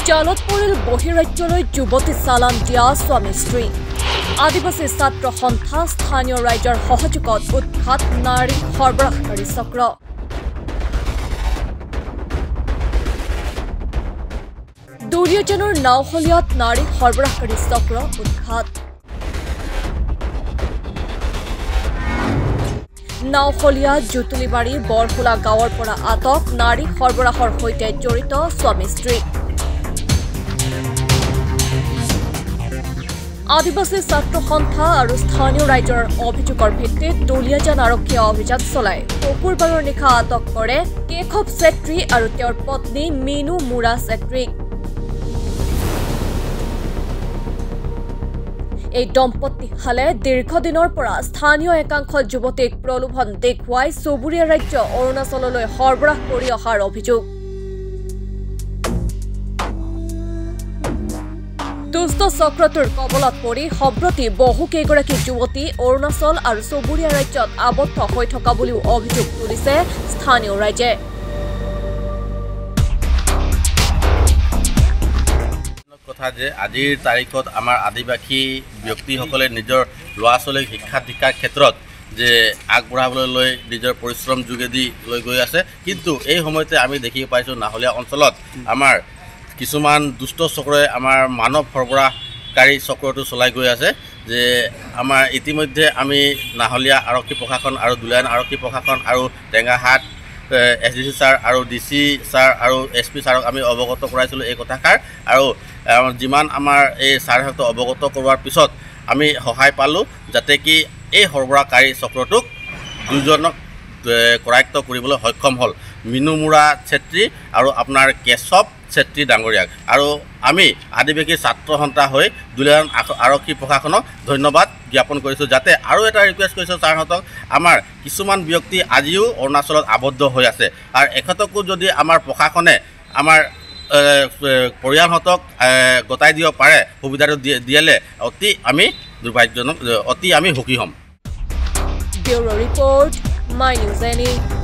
জালত পৰিল বহিৰাজ্যলৈ যুৱতী চালান দিয়া স্বামী স্ত্ৰী আদিবাসী ছাত্ৰ সন্থা স্থানীয় ৰাইজৰ সহযোগত উৎখাত নাৰী সৰবৰাহকাৰী চক্ৰ দুলীয়াজানৰ নাওহলীয়াত নাৰী সৰবৰাহকাৰী চক্ৰ উৎখাত নাওহলীয়া জুতুলিবাৰী বৰফুলা গাঁৱৰ পৰা আটক নাৰী সৰবৰাহৰ সৈতে জড়িত স্বামী স্ত্ৰী আদিবাসী ছাত্ৰ সন্থা আৰু স্থানীয় ৰাইজৰ অভিযোগৰ ভিত্তিত দুলীয়াজান আৰক্ষীয়ে অভিযান চলাই শুকুৰবাৰৰ নিশা আটক কৰে কেশৱ ছেত্ৰী আৰু তেওঁৰ পত্নী মিনু মুৰা ছেত্ৰীক এই দম্পতীহালে দীৰ্ঘদিনৰ পৰা স্থানীয় একাংশ যুৱতীক প্ৰলোভন দেখুৱাই চুবুৰীয়া ৰাজ্য অৰুণাচললৈ সৰবৰাহ কৰি অহাৰ অভিযোগ দুষ্ট চক্ৰটোৰ কবলত পৰি সম্প্ৰতি বহু কেইগৰাকী যুৱতী অৰুণাচল আৰু চুবুৰীয়া ৰাজ্যত আবদ্ধ হৈ থকা বুলিও অভিযোগ তুলিছে স্থানীয় ৰাইজে কথা যে আজিৰ তাৰিখত আমাৰ আদিবাসী ব্যক্তিসকলে নিজৰ ল'ৰা ছোৱালীক শিক্ষা দীক্ষাৰ ক্ষেত্ৰত যে আগবঢ়াবলৈ নিজৰ পৰিশ্ৰম যোগেদি লৈ গৈ আছে কিন্তু এই সময়তে আমি দেখি পাইছোঁ নাহলীয়া অঞ্চলত আমাৰ কিছুমান দুষ্ট চক্ৰই আমাৰ মানৱ সৰবৰাহকাৰী চক্ৰটো চলাই গৈ আছে যে আমাৰ ইতিমধ্যে আমি নাহলীয়া আৰক্ষী প্ৰশাসন আৰু দুলীয়াজান আৰক্ষী প্ৰশাসন আৰু টেঙাহাট SDC ছাৰ আৰু DC ছাৰ আৰু SP ছাৰক আমি অৱগত কৰাইছিলোঁ এই কথাষাৰ আৰু যিমান আমাৰ এই ছাৰহঁতক অৱগত কৰোৱাৰ পিছত আমি সহায় পালোঁ যাতে কি এই সৰবৰাহকাৰী চক্ৰটোক দুজনক কৰায়ত্ব কৰিবলৈ সক্ষম হ'ল মিনু মুৰা ছেত্ৰী আৰু আপোনাৰ কেশৱ ছেত্ৰী ডাঙৰীয়াক আৰু আমি আদিবাসী ছাত্ৰ সন্থা হৈ দুলীয়াজান আৰক্ষী প্ৰশাসনক ধন্যবাদ জ্ঞাপন কৰিছোঁ যাতে আৰু এটা ৰিকুৱেষ্ট কৰিছোঁ ছাৰহঁতক আমাৰ কিছুমান ব্যক্তি আজিও অৰুণাচলত আবদ্ধ হৈ আছে আৰু এখেতকো যদি আমাৰ প্ৰশাসনে আমাৰ পৰিয়ালহঁতক গতাই দিব পাৰে সুবিধাটো দিলে অতি আমি দুৰ্ভাগ্যজনক অতি আমি সুখী হ'ম bureau report my news any